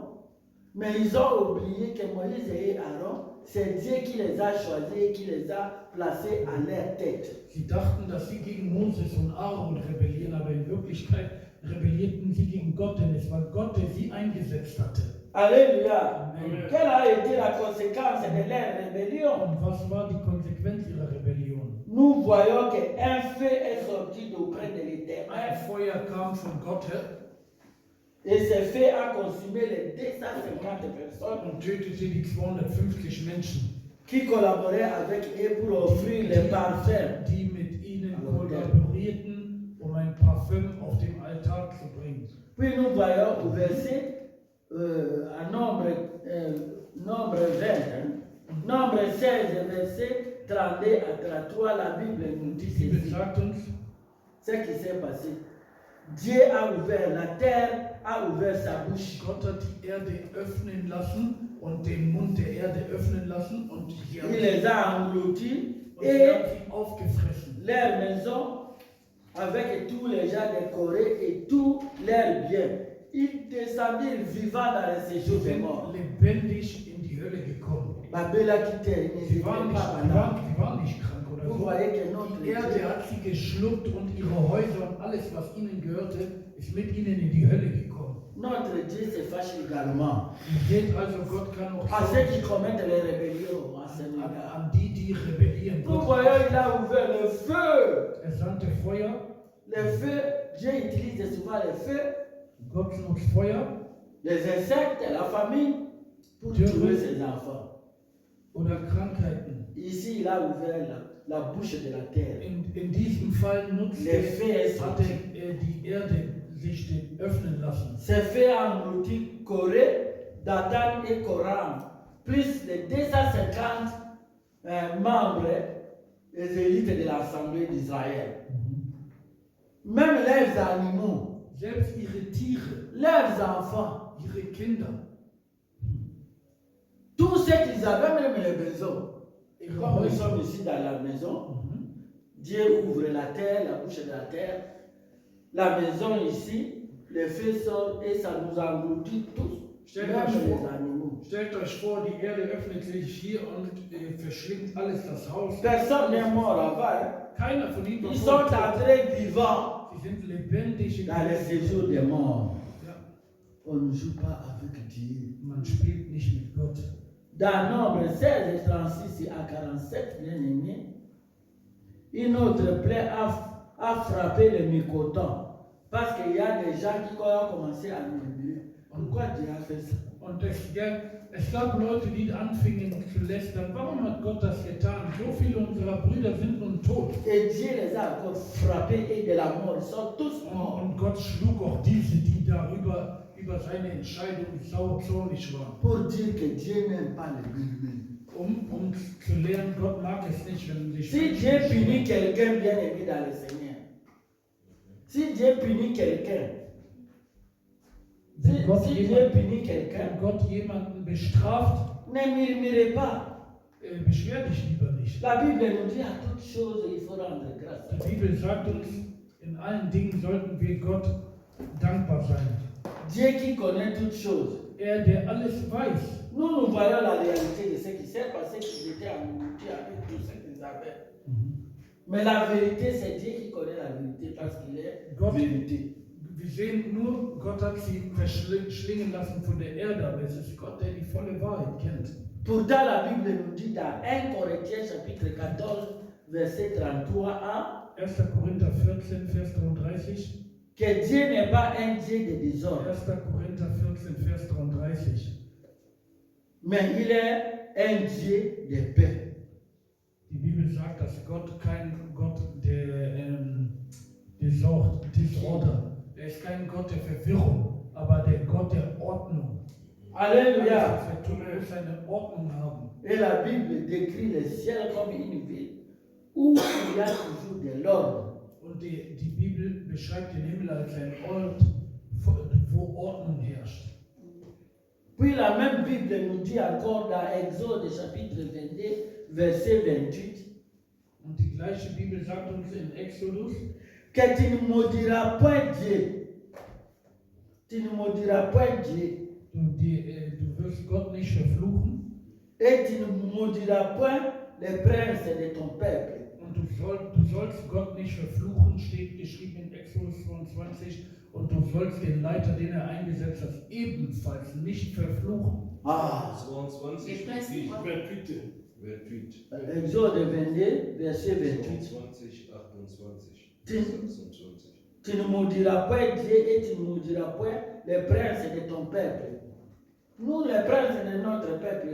mais ils ont oublié que Moïse et Aaron, c'est Dieu qui les a choisis et qui les a placés à leur tête. Sie dachten, dass sie gegen Moses und Aaron rebellieren, aber in Wirklichkeit rebellierten sie gegen Gott, denn es war Gott, der sie eingesetzt hatte. Alléluia. Amen. Quelle a été la conséquence de leur rébellion? Und was war die Konsequenz ihrer Rebellion? Nous voyons qu'un feu est sorti d'auprès de Ein l'Éternel Feuer kam von Gott her et ce feu a consumé les 250 personnes und tötete die 250 Menschen, qui collaboraient avec eux pour offrir les parfums. die mit ihnen kollaborierten, um ein Parfüm auf dem Altar zu bringen. Puis nous voyons au verset, à nombre 20, nombre 16, verset 32 à 33, la Bible nous dit Die Bibel ceci. sagt uns, Ce qui s'est passé. Dieu a ouvert, la terre a ouvert sa bouche. Gott hat die Erde öffnen lassen und den Mund der Erde öffnen lassen und sie haben Il les a engloutis sie et aufgefressen. leur maison avec tous les gens de Corée et tous leurs biens. Ils descendirent vivants dans le Sie séjour des sind morts. lebendig in die Hölle gekommen. Babel a quitté, ils Sie n'étaient waren pas nicht, malades. sie waren nicht krank oder Vous so. voyez que notre Die Erde Dieu, hat sie geschluckt und ihre Häuser und alles, was ihnen gehörte, ist mit ihnen in die Hölle gekommen. notre Dieu se fâche également. Ihr seht also, Gott kann auch À ceux qui so commettent les rébellions en ce moment. an die, die rebellieren. Nous Gott, voyons, il a ouvert le feu. sandte Feuer, Le feu, Dieu utilise souvent le feu, Gott nutzt Feuer les insectes, la famine, pour Dieu tuer veut- ses enfants. oder Krankheiten. Ici, il a ouvert la bouche de la terre. In diesem Fall Les feux est hatte sorti. die Erde sich öffnen lassen. Ce feu a englouti Corée, Dathan et Coram plus de 250 membres des élites de l'Assemblée d'Israël. Même leurs animaux, Selbst ihre Tiere, leurs enfants, ihre Kinder, tout ce qu'ils avaient, même les maisons. Et ihre comme nous Häuser. sommes ici dans la maison, Dieu ouvre la terre, la bouche de la terre. La maison ici, les feux sortent et ça nous engloutit tous, Stellt même euch les vor, animaux. stellt euch vor, die Erde öffnet sich hier und verschlingt alles das Haus. Personne n'est mort là-bas. Hein. Keiner von ihnen Ils sont war tot. entrés vivants Sie sind lebendig dans les séjours des morts. Ja, On ne joue pas avec Dieu. man spielt nicht mit Gott. Dans Nombre 16 et 36 à 47, bien aimé, une autre plaie a frappé les mécontents. Parce qu'il y a des gens qui ont commencé à murmurer. Pourquoi Dieu a fait ça? Und es gab Leute, die anfingen zu lästern. Warum hat Gott das getan? So viele unserer Brüder sind nun tot. Et Dieu les a encore frappés et de la mort. Ils sont tous morts. Und Gott schlug auch diese, die darüber über seine Entscheidung zornig waren. Pour dire que Dieu n'aime pas les murmures. Um zu lernen, Gott mag es nicht, wenn sich Si Dieu punit quelqu'un bien aimé dans le Seigneur, si Dieu punit quelqu'un, Wenn Gott si Dieu jemand- punit quelqu'un, wenn Gott jemanden bestraft, ne murmurez pas. beschwer dich lieber nicht. La Bible nous dit à toutes choses, il faut rendre grâce. Die Bibel sagt uns, in allen Dingen sollten wir Gott dankbar sein. Dieu qui connaît toutes choses. Er, der alles weiß. Nous voyons la réalité de ce qui s'est passé, qu'ils étaient engloutis avec tout ce qu'ils avaient. Mais la vérité, c'est Dieu qui connaît la vérité parce qu'il est Gott, vérité. wir sehen nur, Gott hat sie verschlingen lassen von der Erde, aber es ist Gott, der die volle Wahrheit kennt. Pourtant, la Bible nous dit dans 1 Corinthiens chapitre 14, verset 33 à 1. Korinther 14, Vers 33. que Dieu n'est pas un Dieu de désordre, 1. Korinther 14, Vers 33. mais il est un Dieu de paix. Die Bibel sagt, dass Gott kein Gott der Disorder, er ist kein Gott der Verwirrung, aber der Gott der Ordnung. Alléluia. Alles, was er tut, muss eine Ordnung haben. Et la Bible décrit le ciel comme une ville où il y a toujours de l'ordre. Und die Bibel beschreibt den Himmel als ein Ort, wo Ordnung herrscht. Puis la même Bible nous dit encore dans Exode chapitre 22, verset 28, Und die gleiche Bibel sagt uns in Exodus, que tu ne maudiras point Dieu. Tu ne maudiras point Dieu. du wirst Gott nicht verfluchen Et tu ne maudiras point les princes de ton peuple. und du sollst Gott nicht verfluchen, steht geschrieben in Exodus 22, und du sollst den Leiter, den er eingesetzt hat, ebenfalls nicht verfluchen. Ah, 22, Ich weiß nicht, wer tweet? Exode 22, verset 28. 22, 28, Tiens. 26. Tu ne maudiras point Dieu et tu ne maudiras point les princes de ton peuple. Nous, les princes de notre peuple,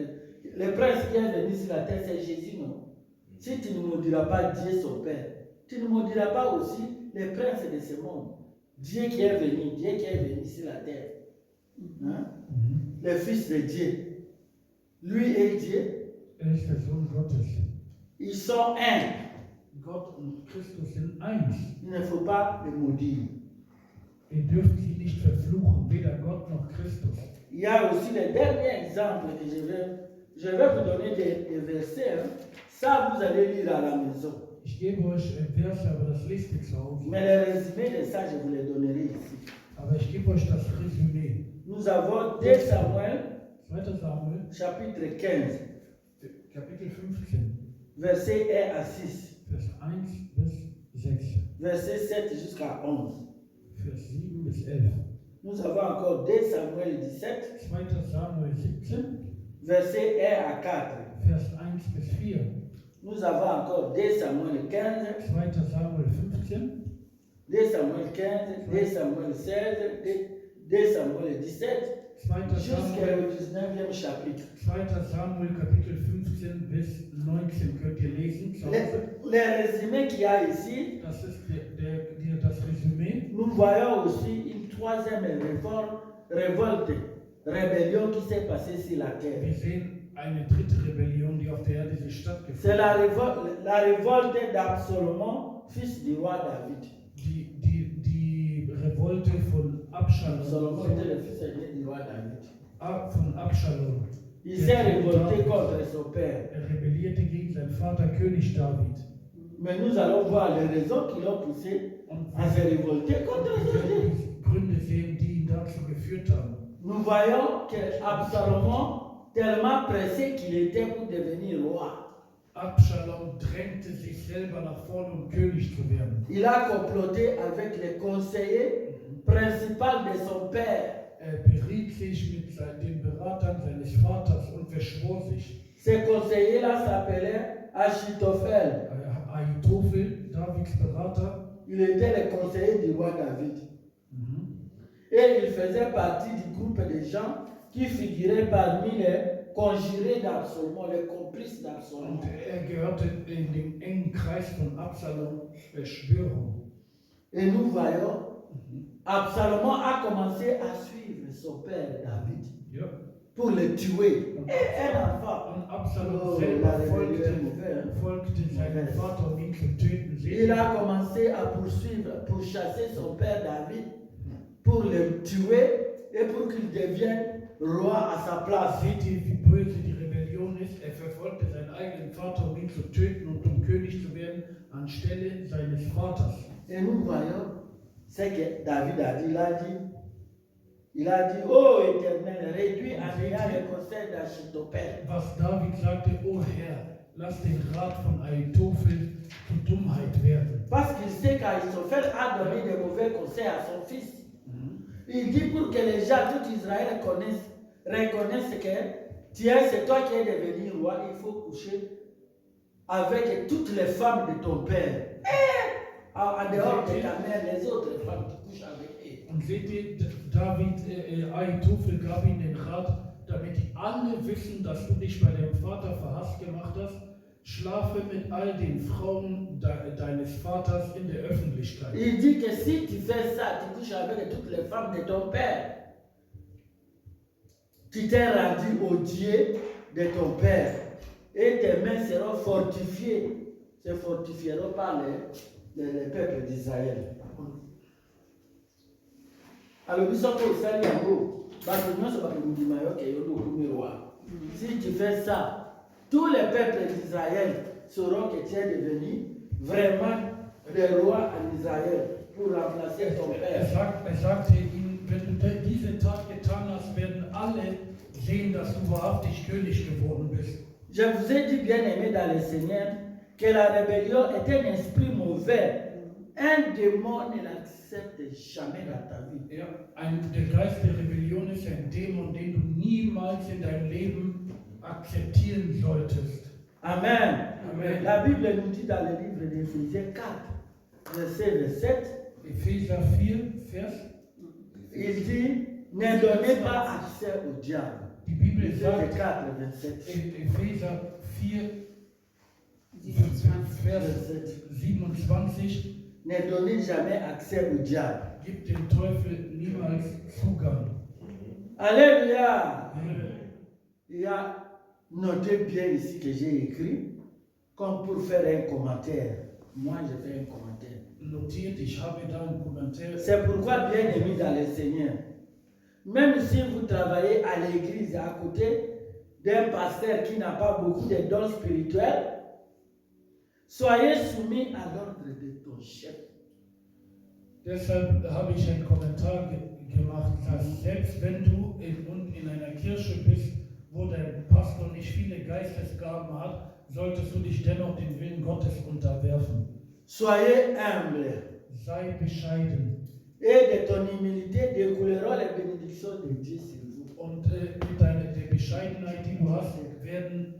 le prince qui est venu sur la terre, c'est Jésus, non? Si tu ne maudiras pas Dieu, son Père, tu ne maudiras pas aussi les princes de ce monde. Dieu qui est venu sur la terre. Hein? Le Fils de Dieu. Lui et Dieu, Er ist der Sohn Gottes. ils sont un. Gott und Christus sind eins. Il ne faut pas les maudire. Ihr dürft sie nicht verfluchen, weder Gott noch Christus. Il y a aussi le dernier exemple que je vais vous donner des versets. Hein. Ça, vous allez lire à la maison. Ich gebe euch Verse, aber das lest ihr zu Hause. Mais le résumé de ça, je vous le donnerai ici. Aber ich gebe euch das Resümee. Nous avons 2 Samuel, 2. Samuel, chapitre 15, Kapitel 15, verset 1 à 6, Vers 1 bis 6, verset 7 jusqu'à 11. Vers 7 bis 11. Nous avons encore 2 Samuel 17, 2. Samuel 17, verset 1 à 4. Vers 1 bis 4. Nous avons encore 2 Samuel 15, 2. Samuel 15, 2 Samuel 15, 2 Samuel 16, 2 Samuel 17, 2. jusqu'au Samuel, 19e chapitre. 2. Samuel Kapitel 15 bis 19 könnt ihr lesen zu Hause. Le résumé qu'il y a ici, Das ist das Resümee. nous voyons aussi une troisième révolte, rébellion qui s'est passée sur la terre. Wir sehen eine dritte Rebellion, die auf der Erde sich C'est stattgefunden la hat. révolte d'Absalom, fils du roi David. Die Revolte von Absalom Absalom, était le fils aîné du roi David. von Absalom. Il s'est révolté contre son père. Er rebellierte gegen seinen Vater König David. Mais nous allons voir les raisons qui l'ont poussé Und à se révolter contre wir son werden Dieu. die Gründe sehen, die ihn dazu geführt haben. Nous voyons que Absalom, tellement pressé qu'il était pour devenir roi, Absalom drängte sich selber nach vorne, um König zu werden. il a comploté avec les conseillers principaux de son père. Er beriet sich mit den Beratern seines Vaters und verschwor sich. Ces conseillers-là s'appelaient Achitophel. Ahitophel, Davids Berater, Il était le conseiller du roi David. Et il faisait partie du groupe de gens qui figuraient parmi les conjurés d'Absalom, les complices d'Absalom. und er gehörte in den engen Kreis von Absalom Verschwörung. Et nous voyons, Absalom a commencé à suivre son père David Ja. pour le tuer. Et un enfant. Und Absalom Oh, selber la folgte Rebellion, seinem Vater, um ihn zu töten. Il a commencé à poursuivre, pour chasser son père David, pour le tuer et pour qu'il devienne roi à sa place. Seht ihr, wie böse die Rebellion ist? Er verfolgte seinen eigenen Vater, um ihn zu töten und um König zu werden, anstelle seines Vaters. Et nous voyons ce que David a dit. Il a dit, oh Éternel, réduis à néant le conseil d'Achitophel. Was David sagte, oh Herr, lass den Rat von Ahitophel zu Dummheit werden. Parce qu'il sait qu'Achitophel a donné de mauvais conseils à son fils. Il dit pour que les gens, tout Israël reconnaissent que tiens, c'est toi qui es devenu roi, il faut coucher avec toutes les femmes de ton père. En dehors de ta mère, les autres femmes, tu couches avec eux. Und seht ihr, David, Ahitophel gab ihm den Rat, damit die alle wissen, dass du dich bei deinem Vater verhasst gemacht hast, schlafe mit all den Frauen deines Vaters in der Öffentlichkeit. Il dit que si tu fais ça, tu couches avec toutes les femmes de ton père. Tu t'es rendu au Dieu de ton père et tes mains seront fortifiées. Se fortifieront par les peuples d'Israël. Alors, nous sommes au Saliango. Si tu fais ça, tous les peuples d'Israël sauront que tu es devenu vraiment le roi en Israël pour remplacer ton père. Er sagte ihm, wenn du diese Tat getan hast, werden alle sehen, dass du wahrhaftig König geworden bist. Je vous ai dit, bien aimé dans le Seigneur, que la rébellion est un esprit mauvais. Un démon ne l'accepte jamais dans ta vie. Ja, der Geist der Rebellion ist ein Dämon, den du niemals in deinem Leben akzeptieren solltest. Amen. Amen. La Bible nous dit dans le livre d'Éphésiens 4, verset 7, Epheser 4, Vers. il dit, ne donnez pas accès au diable. Die Bibel Éphésiens sagt, 4, 27. Epheser 4, 27. Vers Verset. 27, Ne donnez jamais accès au diable. gibt dem Teufel niemals Zugang. Alléluia. Il y a, notez bien ici que j'ai écrit, comme pour faire un commentaire. Moi, je fais un commentaire. Notiert, ich habe da einen Kommentar. C'est pourquoi, bien aimé dans le Seigneur, même si vous travaillez à l'église à côté d'un pasteur qui n'a pas beaucoup de dons spirituels, soyez soumis à l'ordre de ton chef. Deshalb habe ich einen Kommentar gemacht, dass selbst wenn du in einer Kirche bist, wo der Pastor nicht viele Geistesgaben hat, solltest du dich dennoch dem Willen Gottes unterwerfen. Soyez humble. Sei bescheiden. Et de ton humilité découleront les bénédictions de Dieu sur vous. Und mit der Bescheidenheit, die du hast, werden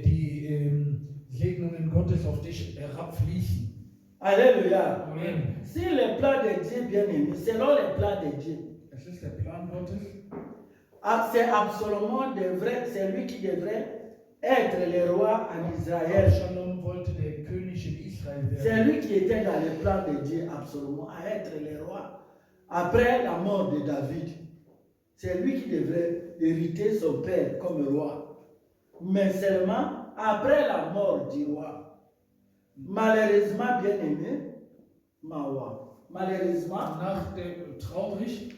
die Segnungen Gottes auf dich herabfließen. Alléluia. Amen. Si le plan de Dieu, bien aimé, selon le plan de Dieu, Es ist der Plan Gottes. c'est absolument c'est lui qui devrait être le roi en Israël. Absalom wollte der König in Israel C'est werden. lui qui était dans le plan de Dieu, absolument, à être le roi. Après la mort de David, c'est lui qui devrait hériter son père comme roi. mais seulement après la mort du roi. Malheureusement, bien aimé, Mawa, malheureusement, Traurig,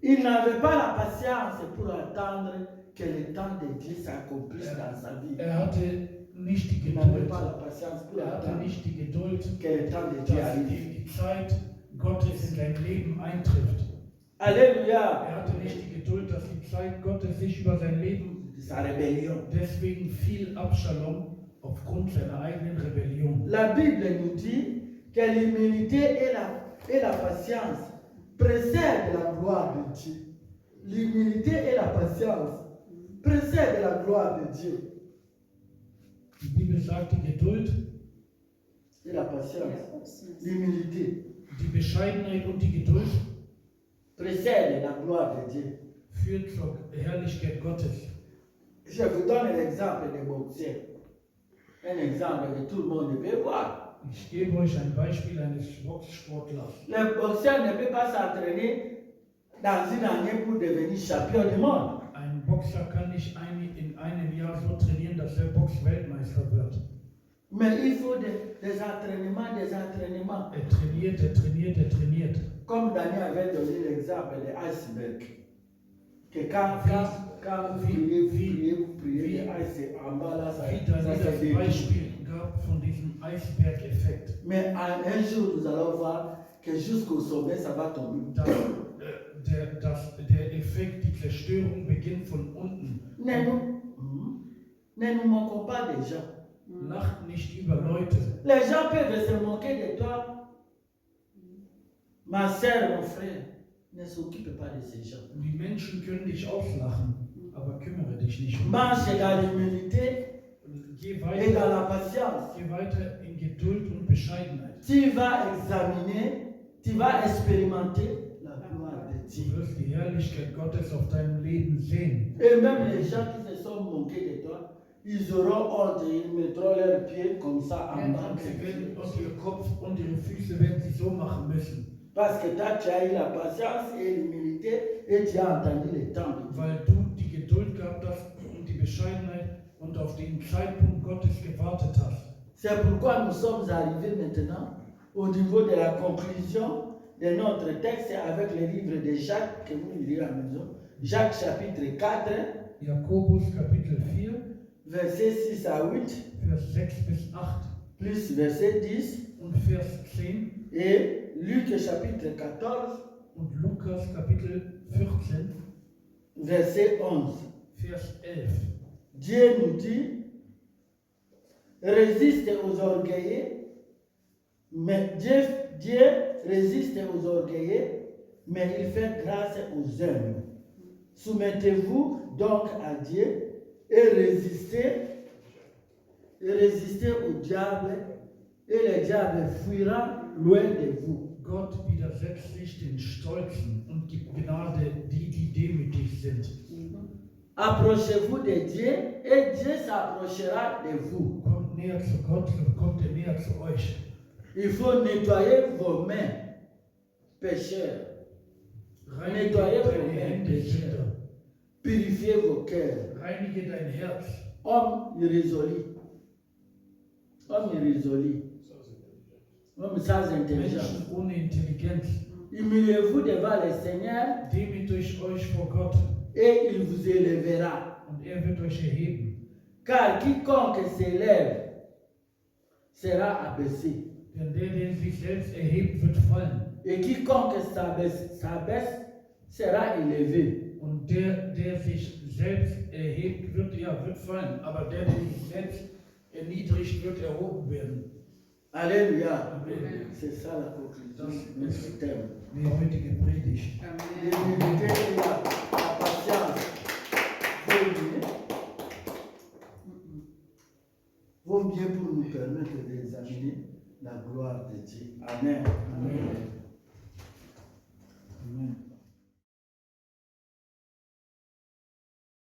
il n'avait pas la patience pour attendre que le temps de Dieu s'accomplisse dans sa vie. hatte nicht die Il n'avait Geduld, pas la patience pour hatte attendre nicht die Geduld, que le temps de Dieu dass arrive. die Zeit Gottes in sein Leben eintrifft. Alléluia. Hatte nicht die Geduld, dass die Zeit Gottes sich über sein Leben, Sa rébellion. deswegen fiel Absalom aufgrund seiner eigenen Rebellion. La Bible nous dit que l'humilité et la patience précèdent la gloire de Dieu. L'humilité et la patience précèdent la gloire de Dieu. Die Bibel sagt, die Geduld, Et la patience, l'humilité die Bescheidenheit und die Geduld précèdent la gloire de Dieu. führt zur Herrlichkeit Gottes. Je vous donne l'exemple des boxeurs. Un exemple que tout le monde peut voir. Ich gebe euch ein Beispiel eines Boxsportlers. Le boxeur ne peut pas s'entraîner dans une année pour devenir champion du monde. Ein Boxer kann nicht in einem Jahr so trainieren, dass er Boxweltmeister wird. Mais il faut des entraînements, des entraînements. Er trainiert, er trainiert, er trainiert. Comme Daniel avait donné l'exemple de l'iceberg. Que quand vous priez, vous priez, l'iceberg en bas là, ça Wie Daniel se das détruit. Beispiel gab von diesem Eisbergeffekt. Mais un jour, nous allons voir que jusqu'au sommet, ça va tomber. Der Effekt, die Zerstörung beginnt von unten. Ne nous moquons pas des gens. Lacht nicht über Leute. Les gens peuvent se moquer de toi. Ma soeur, mon frère, ne s'occupe pas de ces gens. Die Menschen können dich auslachen, aber kümmere dich nicht um Marche dans l'humilité Geh et dans weiter, la patience. geh weiter in Geduld und Bescheidenheit. Tu vas examiner, tu vas expérimenter la gloire de Du Dieu. wirst die Herrlichkeit Gottes auf deinem Leben sehen. Et même les gens qui se sont moqués de toi, ils auront honte, ils mettront leurs pieds comme ça en bas. Und sie werden und ihr Kopf und ihre Füße werden sie so machen müssen, Parce que toi, tu as eu la patience et l'humilité et tu as entendu le temps de Dieu. weil du die Geduld gehabt hast und die Bescheidenheit und auf den Zeitpunkt Gottes gewartet hast. C'est pourquoi nous sommes arrivés maintenant au niveau de la conclusion de notre texte avec le livre de Jacques que vous lirez à la maison. Jacques chapitre 4, Jakobus Kapitel 4, versets 6 à 8, Vers 6 bis 8 plus verset 10, und Vers 10 et Luc chapitre 14, und Lukas Kapitel 14, verset 11. Vers 11. Dieu nous dit, résiste aux orgueilleux, mais Dieu résiste aux orgueilleux, mais il fait grâce aux humbles. Soumettez-vous donc à Dieu et résistez au diable, et le diable fuira loin de vous. Gott widersetzt sich den Stolzen und gibt Gnade die demütig sind. Approchez-vous de Dieu et Dieu s'approchera de vous. Kommt näher zu Gott, so kommt er näher zu euch. Il faut nettoyer vos mains, pécheurs. Reinige Nettoyez vos deine mains, Hände, pécheurs. Sünder. Purifiez vos cœurs. Reinige dein Herz. Homme irrésolu. Homme irrésolu. Homme sans intelligence. Menschen ohne Intelligenz. Humiliez-vous devant le Seigneur Demütigt euch vor Gott et il vous élèvera. und er wird euch erheben. Car quiconque s'élève sera abaissé. Denn der sich selbst erhebt, wird fallen. Et quiconque s'abaisse sera élevé. Und der sich selbst erhebt, wird fallen. Aber der sich selbst erniedrigt, wird erhoben werden. Alléluia. Amen. C'est ça la conclusion Das de notre ist thème. die heutige Predigt. L'humilité et la patience vont bien pour nous permettre d'examiner la gloire de Dieu. Amen. Amen. Amen.